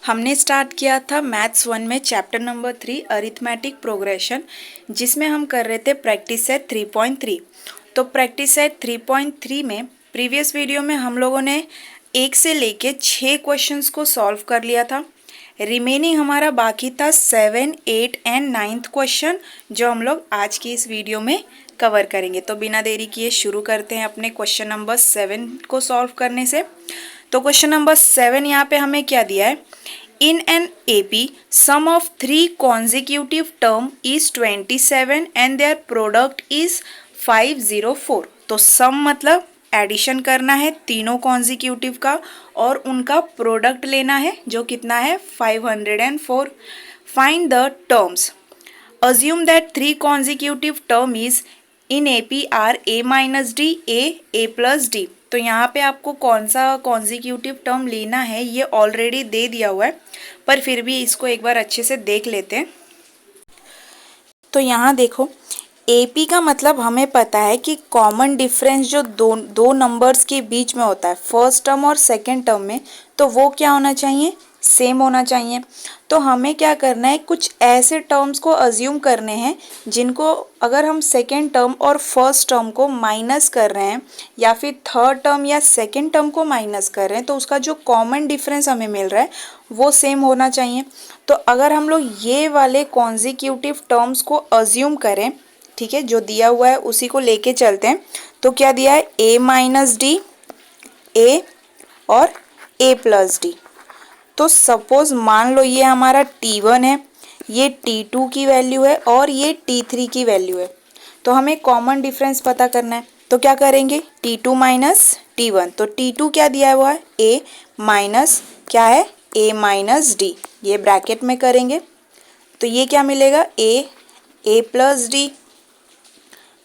हमने स्टार्ट किया था मैथ्स 1 में चैप्टर नंबर 3 अरिथमेटिक प्रोग्रेशन, जिसमें हम कर रहे थे प्रैक्टिस सेट 3.3। तो प्रैक्टिस सेट 3.3 में प्रीवियस वीडियो में हम लोगों ने 1 से लेके 6 क्वेश्चंस को सॉल्व कर लिया था। रिमेनिंग हमारा बाकी था 7, 8 एंड 9th क्वेश्चन, जो हम लोग आज की इस वीडियो में कवर करेंगे। तो बिना देरी किए शुरू करते हैं अपने क्वेश्चन नंबर 7 को सॉल्व करने से। तो क्वेश्चन नंबर 7 यहाँ पे हमें क्या दिया है, in an AP sum of 3 consecutive term is 27 and their product is 504। तो सम मतलब एडिशन करना है तीनों कॉन्जिक्यूटिव का और उनका प्रोडक्ट लेना है जो कितना है 504। Find the terms. Assume that 3 consecutive term is in AP are A minus D, A plus D। तो यहाँ पे आपको कौन सा कॉन्जिक्यूटिव टर्म लेना है ये ऑलरेडी दे दिया हुआ है, पर फिर भी इसको एक बार अच्छे से देख लेते हैं। तो यहाँ देखो, AP का मतलब हमें पता है कि कॉमन डिफरेंस जो दो नंबर्स के बीच में होता है फर्स्ट टर्म और सेकंड टर्म में, तो वो क्या होना चाहिए, सेम होना चाहिए। तो हमें क्या करना है, कुछ ऐसे टर्म्स को अज्यूम करने हैं जिनको अगर हम सेकंड टर्म और फर्स्ट टर्म को माइनस कर रहे हैं या फिर थर्ड टर्म या सेकंड टर्म को माइनस कर रहे हैं, तो उसका जो कॉमन डिफरेंस हमें मिल रहा है वो सेम होना चाहिए। तो अगर हम लोग ये वाले कॉन्जिक्यूटिव टर्म्स को अज्यूम करें, ठीक है, जो दिया हुआ है उसी को लेके चलते हैं। तो क्या दिया है, A माइनस डी, A और A प्लस डी। तो सपोज मान लो ये हमारा T1 है, ये T2 की वैल्यू है और ये T3 की वैल्यू है। तो हमें कॉमन डिफरेंस पता करना है, तो क्या करेंगे, T2 माइनस T1। तो T2 क्या दिया हुआ है, A माइनस क्या है, A माइनस डी। ये ब्रैकेट में करेंगे तो ये क्या मिलेगा, A प्लस डी।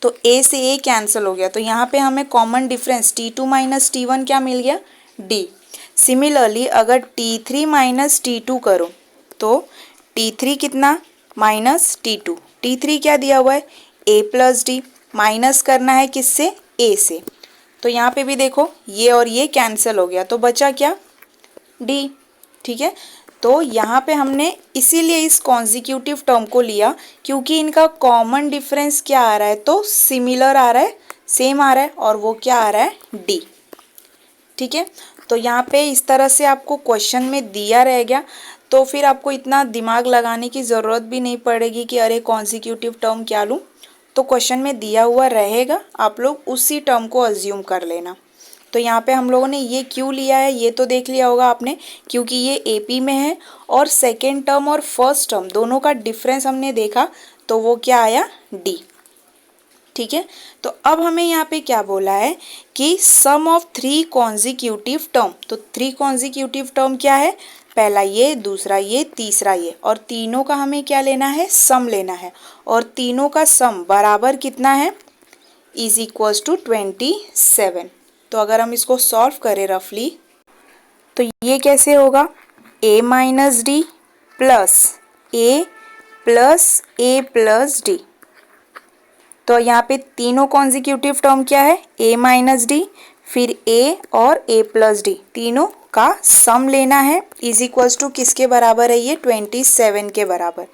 तो A से A कैंसिल हो गया, तो यहाँ पे हमें common difference T2 minus T1 क्या मिल गया, D। सिमिलरली अगर T3 माइनस T2 करो तो T3 कितना, माइनस T2। T3 क्या दिया हुआ है, A प्लस डी। माइनस करना है किससे, A से। तो यहाँ पे भी देखो ये और ये कैंसिल हो गया, तो बचा क्या, D। ठीक है, तो यहाँ पे हमने इसीलिए इस कॉन्जिक्यूटिव टर्म को लिया क्योंकि इनका कॉमन डिफरेंस क्या आ रहा है, तो सिमिलर आ रहा है, सेम आ रहा है, और वो क्या आ रहा है, D। ठीक है, तो यहाँ पे इस तरह से आपको क्वेश्चन में दिया रहेगा, तो फिर आपको इतना दिमाग लगाने की ज़रूरत भी नहीं पड़ेगी कि अरे कॉन्जिक्यूटिव टर्म क्या लूँ। तो क्वेश्चन में दिया हुआ रहेगा, आप लोग उसी टर्म को अज्यूम कर लेना। तो यहाँ पे हम लोगों ने ये क्यों लिया है ये तो देख लिया होगा आपने, क्योंकि ये AP में है और सेकेंड टर्म और फर्स्ट टर्म दोनों का डिफरेंस हमने देखा, तो वो क्या आया, D। ठीक है, तो अब हमें यहाँ पे क्या बोला है कि सम ऑफ 3 कॉन्जिक्यूटिव टर्म। तो 3 कॉन्जिक्यूटिव टर्म क्या है, पहला ये, दूसरा ये, तीसरा ये, और तीनों का हमें क्या लेना है, सम लेना है। और तीनों का सम बराबर कितना है, इज इक्वल्स टू 27। तो अगर हम इसको सॉल्व करें रफली, तो ये कैसे होगा, A minus D plus A plus A plus D. तो यहाँ पे तीनों कॉन्जिक्यूटिव टर्म क्या है, A माइनस डी, फिर A और A प्लस डी, तीनों का सम लेना है, इज इक्वल्स टू किसके बराबर है, ये 27 के बराबर।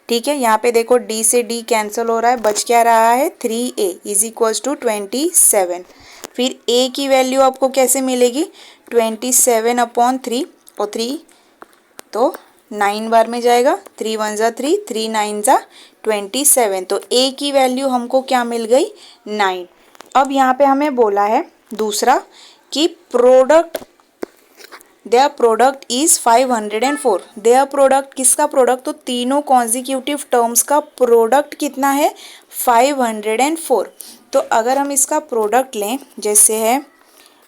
ठीक है, यहाँ पे देखो D से D कैंसिल हो रहा है, बच क्या रहा है, 3A इज इक्वल्स टू 27। फिर A की वैल्यू आपको कैसे मिलेगी, 27/3, और 3 तो 9 बार में जाएगा, 3 1 जा 3, 3 9 जा 27। तो A की वैल्यू हमको क्या मिल गई, 9। अब यहाँ पे हमें बोला है दूसरा कि product, there product is 504। Their product किसका प्रोडक्ट, तो तीनों कॉन्जिक्यूटिव टर्म्स का प्रोडक्ट कितना है, 504। तो अगर हम इसका प्रोडक्ट लें, जैसे है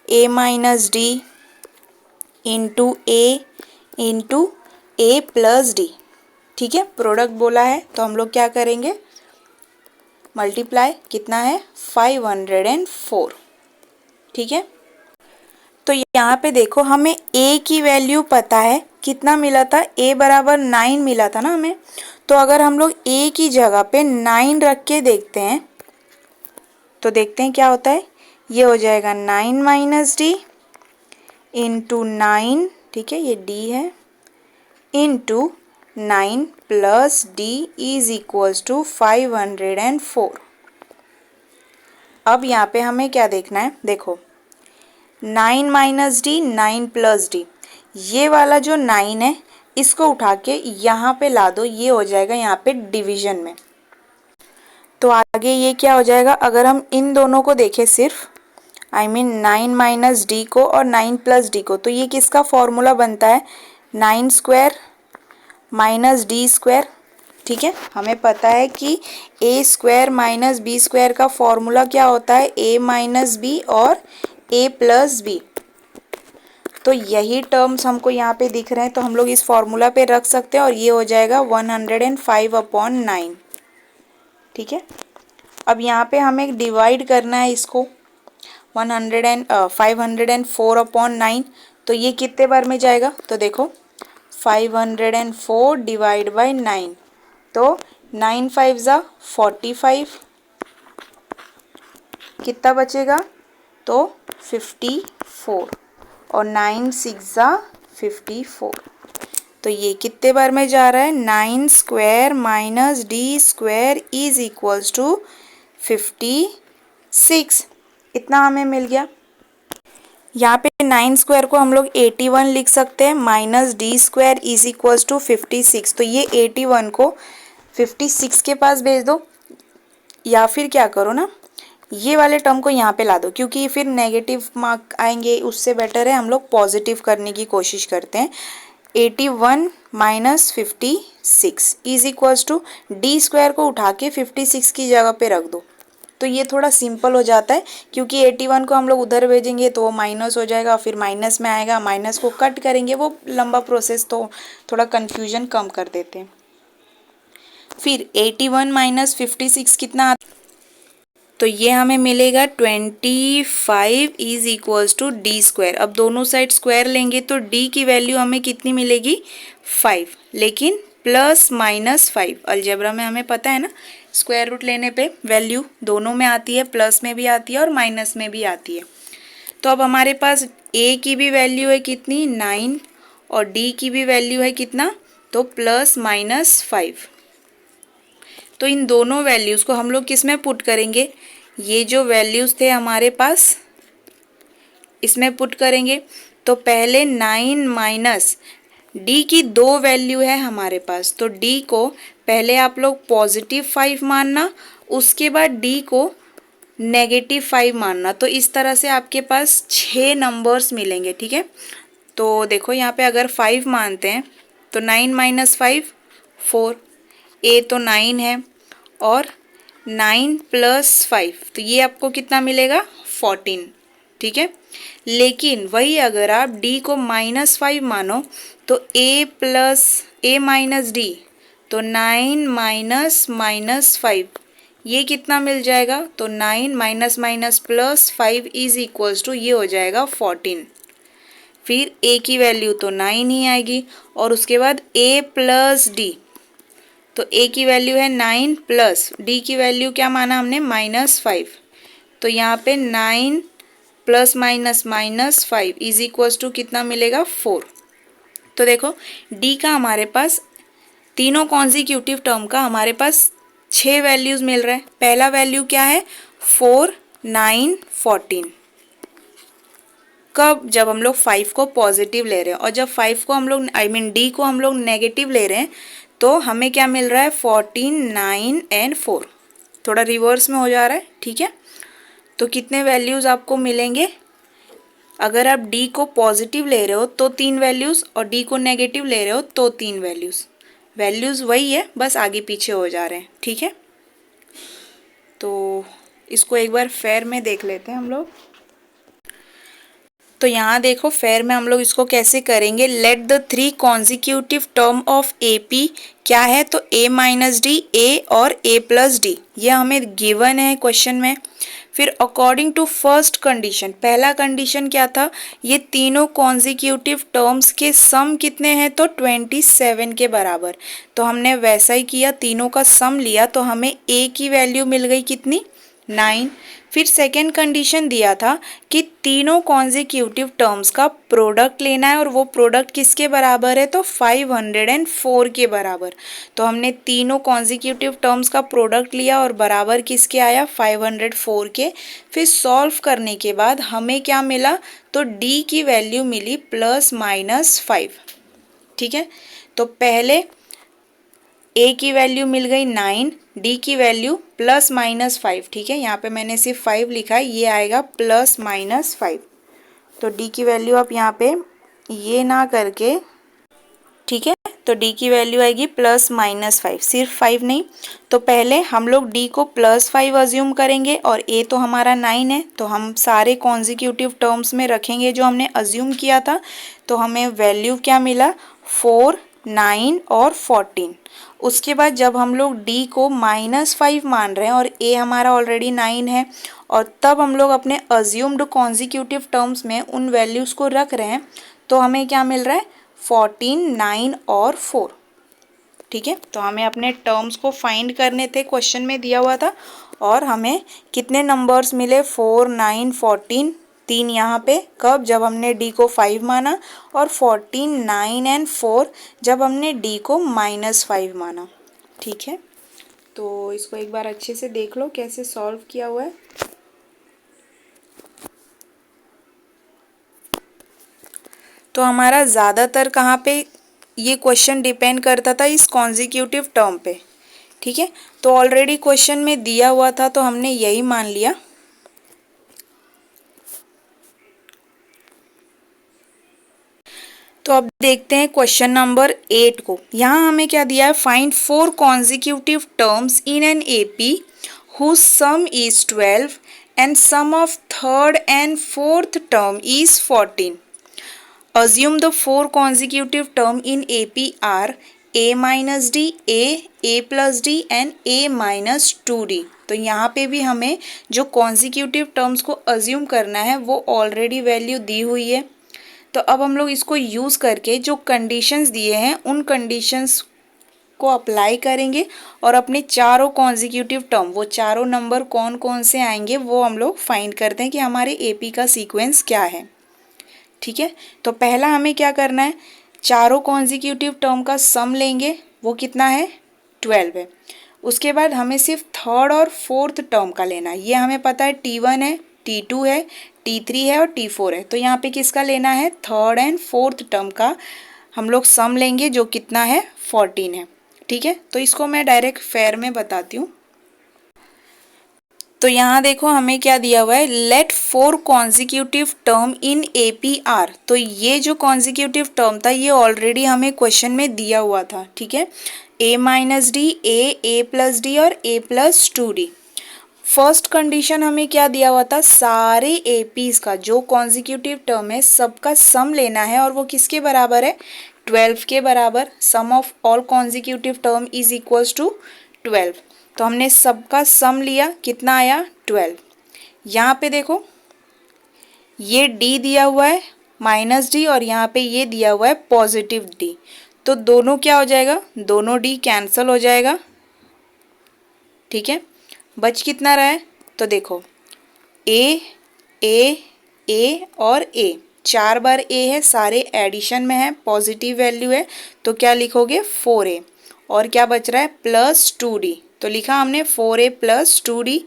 A minus D into A plus D. ठीक है, प्रोडक्ट बोला है तो हम लोग क्या करेंगे, मल्टीप्लाई, कितना है, 504। ठीक है, तो यहाँ पे देखो हमें A की वैल्यू पता है, कितना मिला था, A बराबर 9 मिला था ना हमें। तो अगर हम लोग A की जगह पे 9 रख के देखते हैं, तो देखते हैं क्या होता है, ये हो जाएगा 9 माइनस डी इंटू 9, ठीक है, ये D है, into 9 plus D is equals to 504। अब यहाँ पे हमें क्या देखना है, देखो 9 माइनस डी 9 प्लस डी, ये वाला जो 9 है इसको उठा के यहाँ पे ला दो, ये हो जाएगा यहाँ पे डिवीजन में। तो आगे ये क्या हो जाएगा, अगर हम इन दोनों को देखें सिर्फ I mean 9 माइनस डी को और 9 प्लस डी को, तो ये किसका फॉर्मूला बनता है 9 स्क्वायर माइनस डी स्क्वायर। ठीक है, हमें पता है कि ए स्क्वायर माइनस बी स्क्वायर का फॉर्मूला क्या होता है, ए माइनस बी और ए प्लस बी। तो यही टर्म्स हमको यहाँ पे दिख रहे हैं, तो हम लोग इस फॉर्मूला पे रख सकते हैं और ये हो जाएगा 105/9। ठीक है, अब यहाँ पे हमें डिवाइड करना है इसको 504/9, तो ये कितने बार में जाएगा, तो देखो 504 डिवाइड बाई 9, तो 9 5 ज़ा 45, कितना बचेगा, तो 54 और 9 6 ज़ा 54। तो ये कितने बार में जा रहा है, 9 square minus D square is equals to 56। इतना हमें मिल गया। यहाँ पे 9 स्क्वायर को हम लोग 81 लिख सकते हैं, minus D square is equals to 56। तो ये 81 को 56 के पास भेज दो, या फिर क्या करो ना, ये वाले टर्म को यहाँ पे ला दो, क्योंकि फिर नेगेटिव मार्क आएंगे, उससे बेटर है हम लोग पॉजिटिव करने की कोशिश करते हैं। 81 minus 56 is equals to D square को उठा के 56 की जगह पे रख दो, तो ये थोड़ा सिंपल हो जाता है, क्योंकि 81 को हम लोग उधर भेजेंगे तो वो माइनस हो जाएगा, फिर माइनस में आएगा, माइनस को कट करेंगे, वो लंबा प्रोसेस, तो थोड़ा कन्फ्यूजन कम कर देते हैं। फिर 81 माइनस 56 कितना, तो ये हमें मिलेगा 25 is equals to D square. अब दोनों साइड स्क्वायर लेंगे तो डी की वैल्यू हमें कितनी मिलेगी 5, लेकिन प्लस माइनस 5। अलजेब्रा में हमें पता है ना, स्क्वायर रूट लेने पे वैल्यू दोनों में आती है, प्लस में भी आती है और माइनस में भी आती है। तो अब हमारे पास ए की भी वैल्यू है कितनी 9 और डी की भी वैल्यू है कितना, तो प्लस माइनस 5। तो इन दोनों वैल्यूज़ को हम लोग किस में पुट करेंगे, ये जो वैल्यूज़ थे हमारे पास इसमें पुट करेंगे। तो पहले 9 माइनस डी की 2 वैल्यू है हमारे पास, तो डी को पहले आप लोग पॉजिटिव 5 मानना, उसके बाद डी को नेगेटिव 5 मानना। तो इस तरह से आपके पास 6 नंबर्स मिलेंगे। ठीक है, तो देखो यहाँ पे अगर 5 मानते हैं तो 9 माइनस 5 4, ए तो 9 है और 9 प्लस 5, तो ये आपको कितना मिलेगा 14। ठीक है, लेकिन वही अगर आप डी को माइनस 5 मानो तो ए प्लस ए माइनस डी, तो 9 माइनस माइनस 5, ये कितना मिल जाएगा, तो 9 minus minus plus 5 is equals to ये हो जाएगा 14। फिर ए की वैल्यू तो 9 ही आएगी और उसके बाद ए प्लस डी, तो ए की वैल्यू है 9 प्लस डी की वैल्यू क्या माना हमने माइनस 5, तो यहाँ पे 9 plus minus minus 5 is equals to कितना मिलेगा 4। तो देखो डी का हमारे पास तीनों कॉन्जिक्यूटिव टर्म का हमारे पास 6 वैल्यूज़ मिल रहे हैं। पहला वैल्यू क्या है 4 9 14, कब, जब हम लोग 5 को पॉजिटिव ले रहे हैं, और जब 5 को हम लोग डी को हम लोग नेगेटिव ले रहे हैं तो हमें क्या मिल रहा है 14 9 एंड 4, थोड़ा रिवर्स में हो जा रहा है। ठीक है, तो कितने वैल्यूज़ आपको मिलेंगे, अगर आप डी को पॉजिटिव ले रहे हो तो 3 वैल्यूज़ और डी को नेगेटिव ले रहे हो तो 3 वैल्यूज़ वही है, बस आगे पीछे हो जा रहे हैं। ठीक है, तो इसको एक बार फेयर में देख लेते हैं हम लोग। तो यहाँ देखो फेयर में हम लोग इसको कैसे करेंगे, let the 3 consecutive term of A P क्या है, तो ए माइनस डी, ए और ए प्लस डी, ये हमें गिवन है क्वेश्चन में। फिर अकॉर्डिंग टू फर्स्ट कंडीशन, पहला कंडीशन क्या था, ये तीनों कॉन्जिक्यूटिव टर्म्स के सम कितने हैं, तो 27 के बराबर। तो हमने वैसा ही किया, तीनों का सम लिया तो हमें ए की वैल्यू मिल गई कितनी 9, फिर सेकेंड कंडीशन दिया था कि तीनों कॉन्जिक्यूटिव टर्म्स का प्रोडक्ट लेना है और वो प्रोडक्ट किसके बराबर है, तो 504 के बराबर। तो हमने तीनों कॉन्जिक्यूटिव टर्म्स का प्रोडक्ट लिया और बराबर किसके आया, 504 के। फिर सॉल्व करने के बाद हमें क्या मिला, तो डी की वैल्यू मिली ±5। ठीक है, तो पहले ए की वैल्यू मिल गई 9, डी की वैल्यू ±5। ठीक है, यहाँ पे मैंने सिर्फ 5 लिखा है, ये आएगा ±5। तो डी की वैल्यू आप यहाँ पे ये ना करके, ठीक है, तो डी की वैल्यू आएगी ±5, सिर्फ 5 नहीं। तो पहले हम लोग डी को +5 अज्यूम करेंगे और ए तो हमारा 9 है, तो हम सारे कॉन्जिक्यूटिव टर्म्स में रखेंगे जो हमने अज्यूम किया था। तो हमें वैल्यू क्या मिला, 4, 9 और 14। उसके बाद जब हम लोग डी को -5 मान रहे हैं और ए हमारा ऑलरेडी 9 है, और तब हम लोग अपने अज्यूम्ड कॉन्जिक्यूटिव टर्म्स में उन वैल्यूज़ को रख रहे हैं, तो हमें क्या मिल रहा है, 14, 9 और 4। ठीक है, तो हमें अपने टर्म्स को फाइंड करने थे, क्वेश्चन में दिया हुआ था, और हमें कितने नंबर्स मिले, 4, 9, 14, 3 यहाँ पे कब, जब हमने डी को 5 माना, और 14, 9 एंड 4 जब हमने डी को -5 माना। ठीक है, तो इसको एक बार अच्छे से देख लो कैसे सॉल्व किया हुआ है। तो हमारा ज़्यादातर कहाँ पे ये क्वेश्चन डिपेंड करता था, इस कॉन्जिक्यूटिव टर्म पे। ठीक है, तो ऑलरेडी क्वेश्चन में दिया हुआ था तो हमने यही मान लिया। तो अब देखते हैं क्वेश्चन नंबर 8 को। यहाँ हमें क्या दिया है, find 4 consecutive terms in an AP whose sum is 12 and sum of third and fourth term is 14. Assume the 4 consecutive term in AP are a minus d, a plus d and a minus 2d। तो यहाँ पे भी हमें जो consecutive terms को assume करना है वो ऑलरेडी वैल्यू दी हुई है। तो अब हम लोग इसको यूज़ करके जो कंडीशंस दिए हैं उन कंडीशंस को अप्लाई करेंगे और अपने चारों कॉन्जिक्यूटिव टर्म, वो चारों नंबर कौन कौन से आएंगे वो हम लोग फाइंड करते हैं कि हमारे एपी का सीक्वेंस क्या है। ठीक है, तो पहला हमें क्या करना है, चारों कॉन्जिक्यूटिव टर्म का सम लेंगे, वो कितना है, 12 है। उसके बाद हमें सिर्फ थर्ड और फोर्थ टर्म का लेना है, ये हमें पता है T1 है, T2 है, T3 है और T4 है। तो यहाँ पे किसका लेना है, थर्ड एंड फोर्थ टर्म का हम लोग सम लेंगे जो कितना है, 14 है। ठीक है, तो इसको मैं डायरेक्ट फेयर में बताती हूँ। तो यहाँ देखो हमें क्या दिया हुआ है, let 4 consecutive term in APR। तो ये जो कॉन्जिक्यूटिव टर्म था ये ऑलरेडी हमें क्वेश्चन में दिया हुआ था। ठीक है, a minus D, a plus D और a plus 2d। First condition हमें क्या दिया हुआ था, सारे एपीज का जो कॉन्जिक्यूटिव टर्म है सबका सम लेना है और वो किसके बराबर है, 12 के बराबर। Sum of all consecutive term is equals to 12। तो हमने सबका सम लिया, कितना आया, 12। यहाँ पे देखो ये डी दिया हुआ है -d और यहाँ पे ये दिया हुआ है पॉजिटिव डी। तो दोनों क्या हो जाएगा, दोनों डी कैंसिल हो जाएगा। ठीक है, बच कितना रहा है, तो देखो ए ए ए और ए, 4 बार ए है, सारे एडिशन में है, पॉजिटिव वैल्यू है, तो क्या लिखोगे, 4a। और क्या बच रहा है, +2d। तो लिखा हमने 4a + 2d।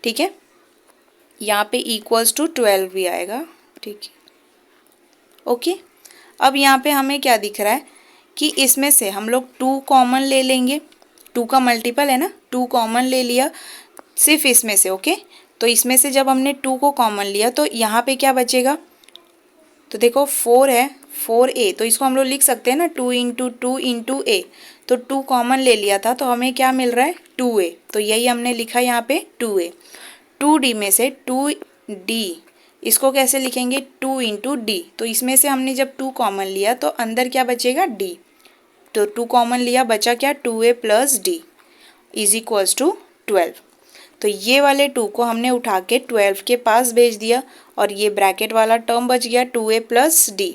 ठीक है, यहाँ पे इक्वल्स टू 12 भी आएगा। ठीक है, ओके। अब यहाँ पे हमें क्या दिख रहा है कि इसमें से हम लोग 2 कॉमन ले लेंगे, 2 का मल्टीपल है ना, 2 कॉमन ले लिया सिर्फ इसमें से। ओके, तो इसमें से जब हमने 2 को कॉमन लिया तो यहाँ पे क्या बचेगा, तो देखो 4 है, 4a, तो इसको हम लोग लिख सकते हैं ना 2 × 2 × a। तो 2 कॉमन ले लिया था तो हमें क्या मिल रहा है, 2a। तो यही हमने लिखा यहाँ पे 2a। 2d में से 2d, इसको कैसे लिखेंगे, 2 × d। तो इसमें से हमने जब 2 कॉमन लिया तो अंदर क्या बचेगा, d। तो 2 कॉमन लिया, बचा क्या, 2a + d is equals to 12। तो ये वाले 2 को हमने उठा के 12 के पास भेज दिया और ये ब्रैकेट वाला टर्म बच गया 2a + d।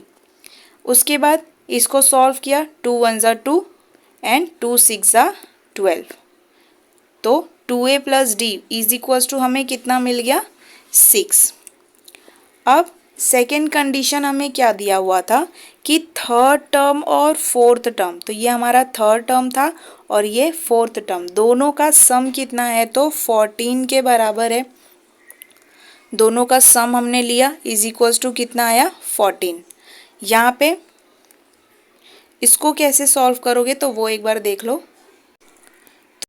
उसके बाद इसको सॉल्व किया, 2 × 1 = 2 एंड 2 × 6 = 12। तो 2a plus D is equals to हमें कितना मिल गया 6। अब सेकेंड कंडीशन हमें क्या दिया हुआ था कि थर्ड टर्म और फोर्थ टर्म, तो ये हमारा थर्ड टर्म था और ये फोर्थ टर्म, दोनों का सम कितना है तो 14 के बराबर है। दोनों का सम हमने लिया इज इक्वल्स टू कितना आया 14। यहाँ पे इसको कैसे सॉल्व करोगे तो वो एक बार देख लो।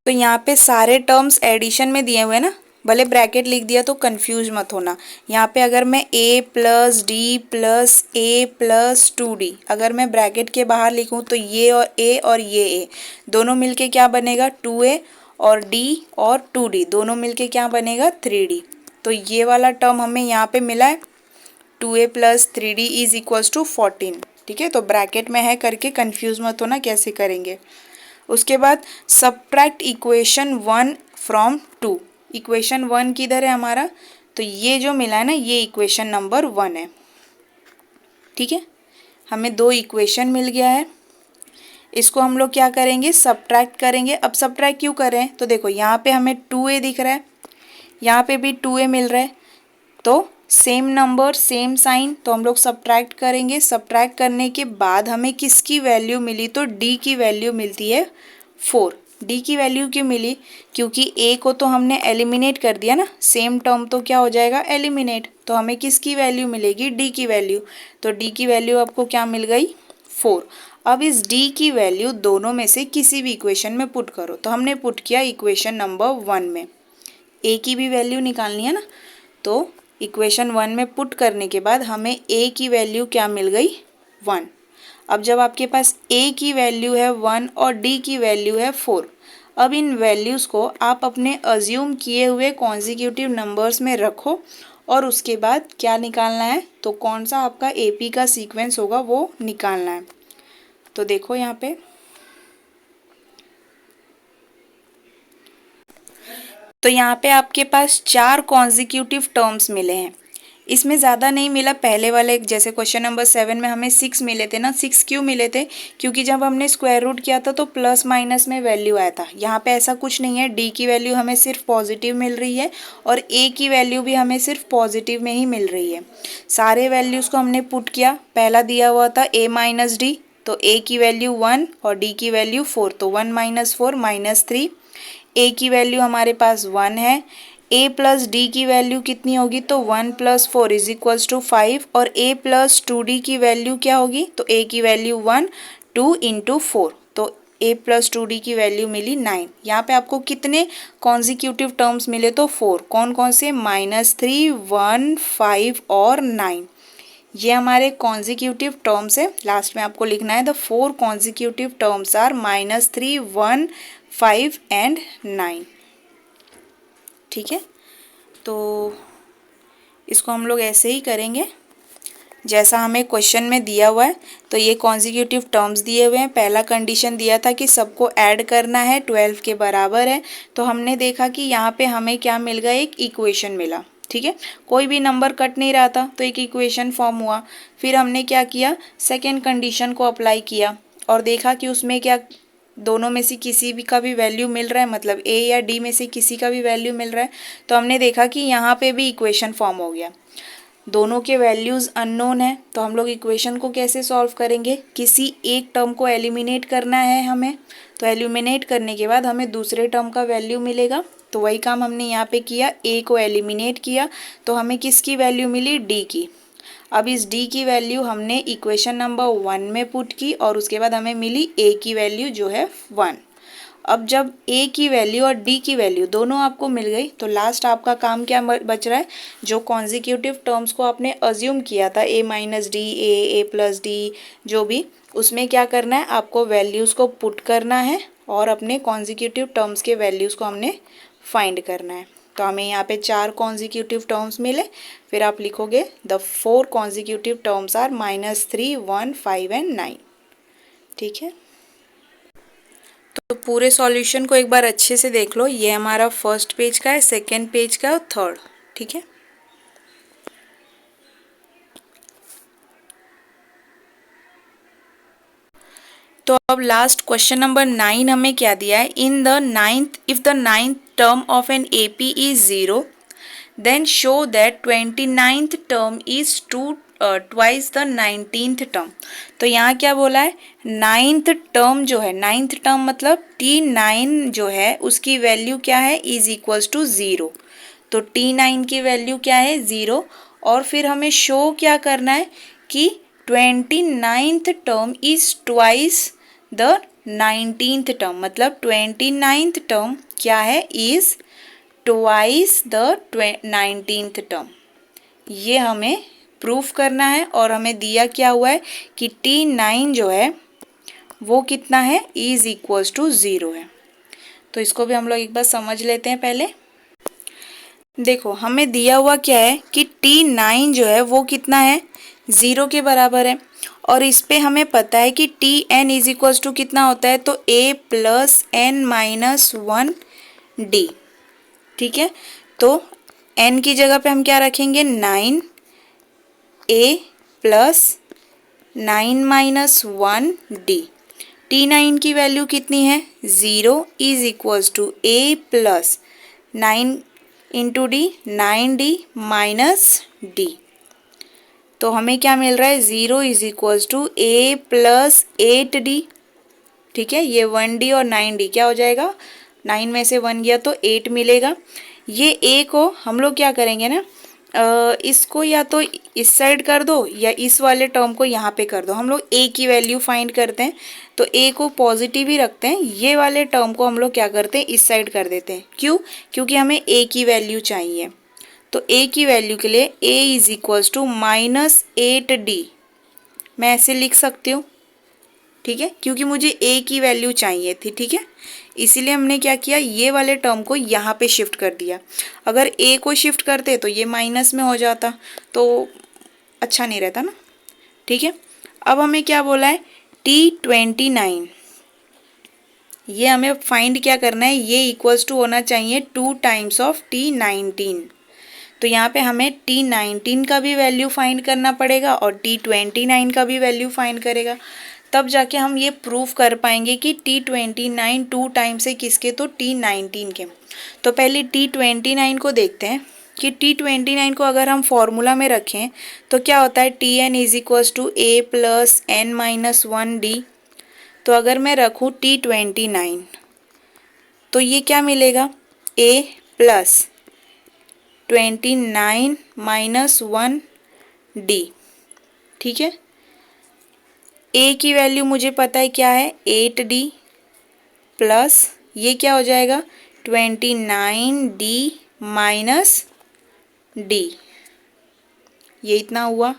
तो यहाँ पे सारे टर्म्स एडिशन में दिए हुए हैं ना, भले ब्रैकेट लिख दिया तो कंफ्यूज मत होना। यहाँ पे अगर मैं a plus D plus A plus 2d अगर मैं ब्रैकेट के बाहर लिखूँ तो ये और ये a दोनों मिलके क्या बनेगा 2a और d और 2d दोनों मिलके क्या बनेगा 3d। तो ये वाला टर्म हमें यहाँ पे मिला है 2a plus 3d is equals to 14। ठीक है, तो ब्रैकेट में है करके कंफ्यूज मत होना कैसे करेंगे। उसके बाद सबट्रैक्ट इक्वेशन 1 फ्रॉम 2। इक्वेशन 1 किधर है हमारा, तो ये जो मिला है ना ये इक्वेशन नंबर 1 है। ठीक है, हमें दो इक्वेशन मिल गया है, इसको हम लोग क्या करेंगे सबट्रैक्ट करेंगे। अब सबट्रैक्ट क्यों कर रहे हैं तो देखो यहाँ पे हमें 2a दिख रहा है, यहाँ पे भी 2a मिल रहा है, तो सेम नंबर सेम साइन, तो हम लोग सबट्रैक्ट करेंगे। सबट्रैक्ट करने के बाद हमें किसकी वैल्यू मिली तो d की वैल्यू मिलती है 4। d की वैल्यू क्यों मिली, क्योंकि a को तो हमने एलिमिनेट कर दिया ना, सेम टर्म तो क्या हो जाएगा एलिमिनेट, तो हमें किसकी वैल्यू मिलेगी d की वैल्यू, तो d की वैल्यू आपको क्या मिल गई 4। अब इस d की वैल्यू दोनों में से किसी भी इक्वेशन में पुट करो, तो हमने पुट किया इक्वेशन नंबर 1 में, a की भी वैल्यू निकालनी है ना, तो इक्वेशन 1 में पुट करने के बाद हमें a की वैल्यू क्या मिल गई 1। अब जब आपके पास a की वैल्यू है 1 और d की वैल्यू है 4, अब इन वैल्यूज़ को आप अपने अज्यूम किए हुए कॉन्जिक्यूटिव नंबर्स में रखो और उसके बाद क्या निकालना है तो कौन सा आपका AP का सीक्वेंस होगा वो निकालना है। तो देखो यहाँ पे तो यहाँ पे आपके पास 4 कॉन्जिक्यूटिव टर्म्स मिले हैं, इसमें ज़्यादा नहीं मिला। पहले वाले जैसे क्वेश्चन नंबर 7 में हमें 6 मिले थे ना, 6 क्यों मिले थे क्योंकि जब हमने स्क्वायर रूट किया था तो प्लस माइनस में वैल्यू आया था। यहाँ पे ऐसा कुछ नहीं है, डी की वैल्यू हमें सिर्फ पॉजिटिव मिल रही है और ए की वैल्यू भी हमें सिर्फ पॉजिटिव में ही मिल रही है। सारे वैल्यूज़ को हमने पुट किया, पहला दिया हुआ था a माइनस डी, तो a की वैल्यू 1 और d की वैल्यू 4, तो 1 माइनस 4 माइनस 3। a की वैल्यू हमारे पास 1 है, a प्लस डी की वैल्यू कितनी होगी तो 1 प्लस 4 इज इक्वल्स टू 5 और a प्लस 2d की वैल्यू क्या होगी तो a की वैल्यू 1 2 इंटू 4, तो a प्लस 2d की वैल्यू मिली 9। यहाँ पे आपको कितने कॉन्जिक्यूटिव टर्म्स मिले तो 4, कौन कौन से -3 1 5 और 9, ये हमारे कॉन्जिक्यूटिव टर्म्स है। लास्ट में आपको लिखना है the 4 consecutive terms are -3 1 5 and 9। ठीक है, तो इसको हम लोग ऐसे ही करेंगे जैसा हमें क्वेश्चन में दिया हुआ है। तो ये कॉन्जिक्यूटिव टर्म्स दिए हुए हैं, पहला कंडीशन दिया था कि सबको ऐड करना है 12 के बराबर है, तो हमने देखा कि यहाँ पे हमें क्या मिल गया एक इक्वेशन मिला। ठीक है, कोई भी नंबर कट नहीं रहा था तो एक इक्वेशन फॉर्म हुआ। फिर हमने क्या किया सेकेंड कंडीशन को अप्लाई किया और देखा कि उसमें क्या दोनों में से किसी भी का भी वैल्यू मिल रहा है, मतलब a या d में से किसी का भी वैल्यू मिल रहा है, तो हमने देखा कि यहाँ पे भी इक्वेशन फॉर्म हो गया। दोनों के वैल्यूज़ अननोन है तो हम लोग इक्वेशन को कैसे सॉल्व करेंगे, किसी एक टर्म को एलिमिनेट करना है हमें, तो एलिमिनेट करने के बाद हमें दूसरे टर्म का वैल्यू मिलेगा, तो वही काम हमने यहाँ पे किया, a को एलिमिनेट किया तो हमें किसकी वैल्यू मिली d की। अब इस d की वैल्यू हमने इक्वेशन नंबर 1 में पुट की और उसके बाद हमें मिली a की वैल्यू जो है 1। अब जब a की वैल्यू और d की वैल्यू दोनों आपको मिल गई तो लास्ट आपका काम क्या बच रहा है, जो कॉन्जिक्यूटिव टर्म्स को आपने अज्यूम किया था a minus D a plus D जो भी, उसमें क्या करना है आपको वैल्यूज़ को पुट करना है और अपने कॉन्जिक्यूटिव टर्म्स के वैल्यूज़ को हमने फाइंड करना है। तो हमें यहाँ पे 4 कॉन्जिक्यूटिव टर्म्स मिले, फिर आप लिखोगे the 4 consecutive terms are -3 1 5 and 9। ठीक है, तो पूरे सॉल्यूशन को एक बार अच्छे से देख लो, ये हमारा फर्स्ट पेज का है, सेकेंड पेज का और थर्ड। ठीक है, तो अब लास्ट क्वेश्चन नंबर 9 हमें क्या दिया है, in the ninth if the ninth term of an AP is 0, then show that 29th term is twice the 19th term। तो यहाँ क्या बोला है, 9th टर्म जो है, 9th टर्म मतलब T9 जो है उसकी वैल्यू क्या है, इज इक्वल्स टू 0। तो T9 की वैल्यू क्या है, 0। और फिर हमें शो क्या करना है कि 29th term is twice the 19th term, मतलब 29th टर्म क्या है, is twice the 19th term. ये हमें प्रूफ करना है और हमें दिया क्या हुआ है कि T9 जो है वो कितना है, इज इक्वल्स टू 0 है। तो इसको भी हम लोग एक बार समझ लेते हैं। पहले देखो हमें दिया हुआ क्या है कि T9 जो है वो कितना है, 0 के बराबर है। और इस पे हमें पता है कि Tn इज इक्वल्स टू कितना होता है, तो a plus n minus 1 d। ठीक है, तो n की जगह पे हम क्या रखेंगे, 9 a plus 9 minus 1 d। T9 की वैल्यू कितनी है, 0 is equals to a plus 9 into D, 9d minus d। तो हमें क्या मिल रहा है, 0 is equals to a plus 8d। ठीक है, ये 1d और 9d क्या हो जाएगा, 9 में से 1 गया तो 8 मिलेगा। ये a को हम लोग क्या करेंगे ना, इसको या तो इस साइड कर दो या इस वाले टर्म को यहाँ पे कर दो। हम लोग a की वैल्यू फाइंड करते हैं तो a को पॉजिटिव ही रखते हैं, ये वाले टर्म को हम लोग क्या करते हैं, इस साइड कर देते हैं। क्यों, क्योंकि हमें a की वैल्यू चाहिए। तो a की वैल्यू के लिए a is equals to minus 8d मैं ऐसे लिख सकती हूँ। ठीक है, क्योंकि मुझे a की वैल्यू चाहिए थी। ठीक है, इसीलिए हमने क्या किया, ये वाले टर्म को यहाँ पे शिफ्ट कर दिया। अगर a को शिफ्ट करते तो ये माइनस में हो जाता, तो अच्छा नहीं रहता ना। ठीक है, अब हमें क्या बोला है, T29 ये हमें फाइंड क्या करना है, ये इक्वल्स टू होना चाहिए 2 टाइम्स ऑफ T19। तो यहाँ पे हमें T19 का भी वैल्यू फाइंड करना पड़ेगा और T29 का भी वैल्यू फाइंड करेगा, तब जाके हम ये प्रूफ कर पाएंगे कि T29 2 टाइम्स है किसके, तो T19 के। तो पहले T29 को देखते हैं कि T29 को अगर हम फॉर्मूला में रखें तो क्या होता है, Tn is equals to a plus n minus 1d। तो अगर मैं रखूँ T29 तो ये क्या मिलेगा, a प्लस 29 माइनस 1d। ठीक है, a की वैल्यू मुझे पता है क्या है, 8d प्लस ये क्या हो जाएगा, 29d माइनस d। ये इतना हुआ।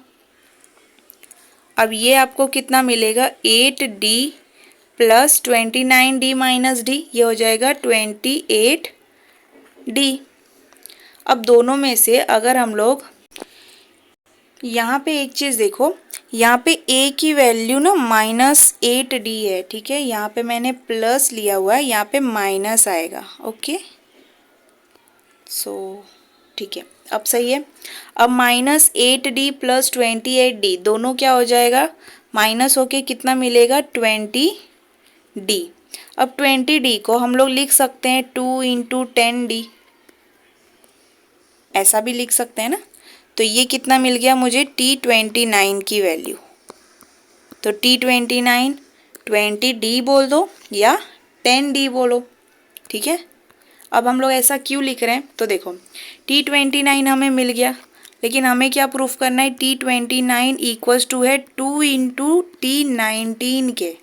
अब ये आपको कितना मिलेगा, 8d plus 29d minus d, ये हो जाएगा 28d। अब दोनों में से अगर हम लोग यहाँ पे एक चीज़ देखो, यहाँ पे a की वैल्यू ना -8d है। ठीक है, यहाँ पे मैंने प्लस लिया हुआ है, यहाँ पे माइनस आएगा। ओके, सो ठीक है, अब सही है। अब -8d प्लस 28d दोनों क्या हो जाएगा, माइनस होके कितना मिलेगा, 20d। अब 20d को हम लोग लिख सकते हैं 2 इंटू 10d, ऐसा भी लिख सकते हैं ना। तो ये कितना मिल गया मुझे, T29 की वैल्यू। तो T29 20d बोल दो या 10d बोलो। ठीक है, अब हम लोग ऐसा क्यों लिख रहे हैं, तो देखो T29 हमें मिल गया, लेकिन हमें क्या प्रूफ करना है, T29 इक्वल्स टू है 2 इंटू T19 के,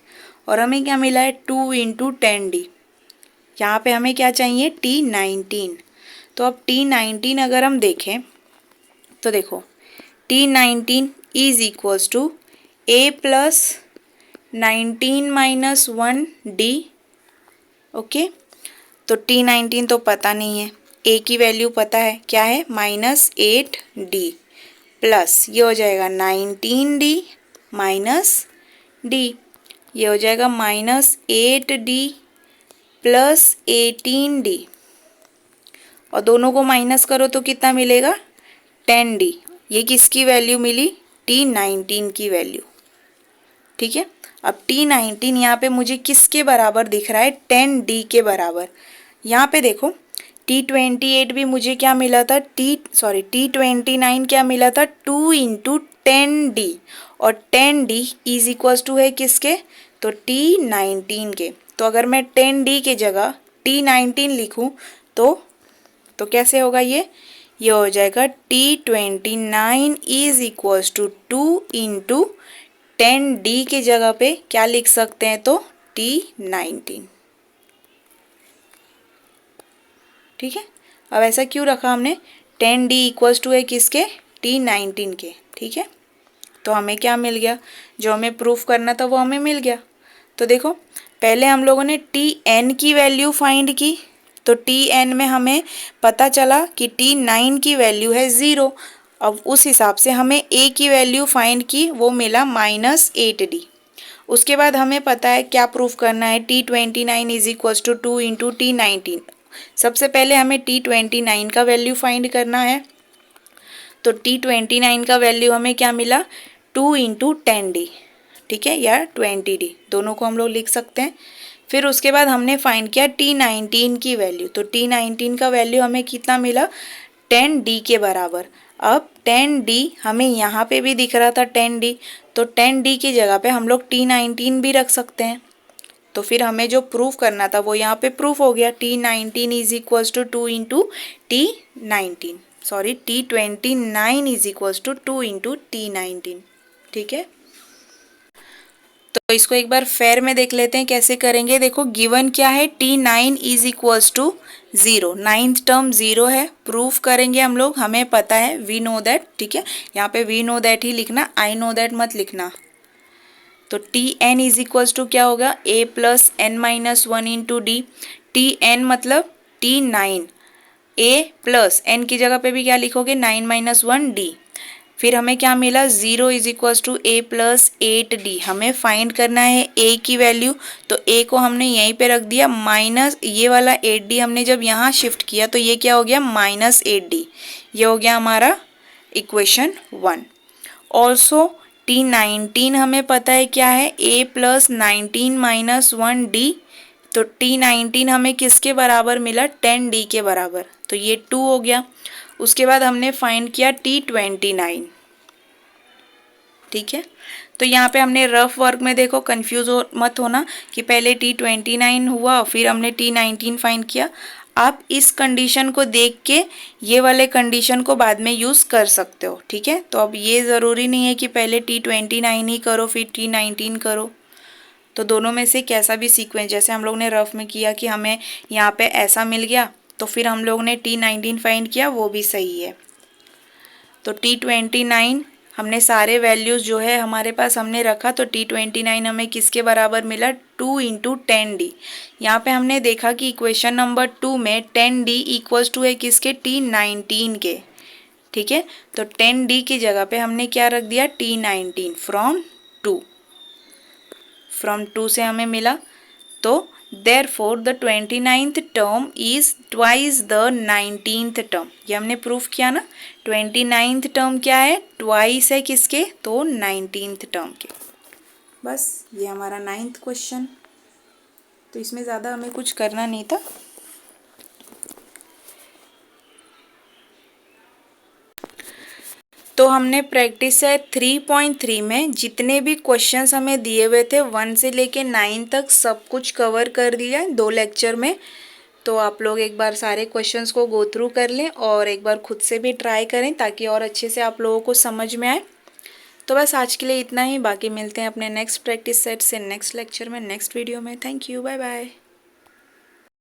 और हमें क्या मिला है, 2 इंटू 10d। यहाँ पे हमें क्या चाहिए, T19। तो अब T19 अगर हम देखें तो देखो T19 is equals to a plus 19 minus 1d। Okay, तो T19 तो पता नहीं है, a की वैल्यू पता है क्या है, -8d प्लस ये हो जाएगा 19d माइनस d, ये हो जाएगा -8d प्लस 18d, और दोनों को माइनस करो तो कितना मिलेगा, 10d। ये किसकी वैल्यू मिली, T19 की वैल्यू। ठीक है, अब T19 यहाँ पे मुझे किसके बराबर दिख रहा है, 10d के बराबर। यहाँ पे देखो T28 भी मुझे क्या मिला था, T29 क्या मिला था, 2 इंटू 10D, और 10D इज इक्वल्स टू है किसके, तो T19 के। तो अगर मैं 10D के जगह T19 लिखूं तो कैसे होगा ये हो जाएगा T29 is equals to 2 into 10D के जगह पे क्या लिख सकते हैं, तो T19। ठीक है, अब ऐसा क्यों रखा हमने, 10D इक्वल्स टू है किसके, T19 के। ठीक है, तो हमें क्या मिल गया, जो हमें प्रूफ करना था वो हमें मिल गया। तो देखो पहले हम लोगों ने Tn की वैल्यू फाइंड की, तो Tn में हमें पता चला कि T9 की वैल्यू है 0। अब उस हिसाब से हमें A की वैल्यू फाइंड की, वो मिला -8D। उसके बाद हमें पता है क्या प्रूफ करना है, T29 is equals to 2 into T19। सबसे पहले हमें T29 का वैल्यू फाइंड करना है, तो T29 का वैल्यू हमें क्या मिला, 2 इंटू 10D। ठीक है, या 20D, दोनों को हम लोग लिख सकते हैं। फिर उसके बाद हमने फाइंड किया T19 की वैल्यू, तो T19 का वैल्यू हमें कितना मिला, 10D के बराबर। अब 10D हमें यहाँ पे भी दिख रहा था 10D, तो 10D की जगह पे हम लोग T19 भी रख सकते हैं। तो फिर हमें जो प्रूफ करना था वो यहाँ पे प्रूफ हो गया, T19 is equals to 2 into T29 is equals to 2 into T19। ठीक है, तो इसको एक बार फेयर में देख लेते हैं कैसे करेंगे। देखो गिवन क्या है, T9 is equals to 0, ninth term 0 है। प्रूफ करेंगे हम लोग, हमें पता है, वी नो दैट। ठीक है, यहाँ पे वी नो दैट ही लिखना, आई नो दैट मत लिखना। तो Tn इज इक्वल्स टू क्या होगा, a plus n minus 1 into D. Tn मतलब T9, a प्लस n की जगह पे भी क्या लिखोगे, 9 माइनस 1 d। फिर हमें क्या मिला, 0 is equals to a plus 8d। हमें फाइंड करना है a की वैल्यू, तो a को हमने यहीं पे रख दिया, माइनस ये वाला 8d हमने जब यहाँ शिफ्ट किया तो ये क्या हो गया, -8d। ये हो गया हमारा इक्वेशन 1। ऑल्सो T19 हमें पता है क्या है, a प्लस 19 माइनस 1d। तो T19 हमें किसके बराबर मिला, 10d के बराबर, तो ये 2 हो गया। उसके बाद हमने फाइंड किया T29। ठीक है, तो यहाँ पे हमने रफ वर्क में, देखो कंफ्यूज मत होना कि पहले T29 हुआ फिर हमने T19 फाइंड किया। आप इस कंडीशन को देख के ये वाले कंडीशन को बाद में यूज़ कर सकते हो। ठीक है, तो अब ये ज़रूरी नहीं है कि पहले T29 ही करो फिर T19 करो। तो दोनों में से कैसा भी सीक्वेंस, जैसे हम लोग ने रफ में किया कि हमें यहाँ पे ऐसा मिल गया तो फिर हम लोग ने T19 फाइंड किया, वो भी सही है। तो T29 हमने सारे वैल्यूज़ जो है हमारे पास हमने रखा, तो T29 हमें किसके बराबर मिला, 2 इंटू 10D। यहाँ पे हमने देखा कि इक्वेशन नंबर 2 में 10D इक्वल्स टू है किसके, T19 के। ठीक है, तो 10D की जगह पे हमने क्या रख दिया, T19 फ्रॉम 2 से हमें मिला। तो therefore the 29th term is twice the 19th term। ये हमने प्रूफ किया ना, 29th टर्म क्या है, ट्वाइस है किसके, तो 19th टर्म के। बस ये हमारा 9th क्वेश्चन। तो इसमें ज़्यादा हमें कुछ करना नहीं था। तो हमने प्रैक्टिस सेट 3.3 में जितने भी क्वेश्चंस हमें दिए हुए थे 1 से लेके 9 तक सब कुछ कवर कर दिया है 2 लेक्चर में। तो आप लोग एक बार सारे क्वेश्चंस को गो थ्रू कर लें और एक बार खुद से भी ट्राई करें ताकि और अच्छे से आप लोगों को समझ में आए। तो बस आज के लिए इतना ही, बाकी मिलते हैं अपने नेक्स्ट प्रैक्टिस सेट से नेक्स्ट लेक्चर में, नेक्स्ट वीडियो में। Thank you, bye bye.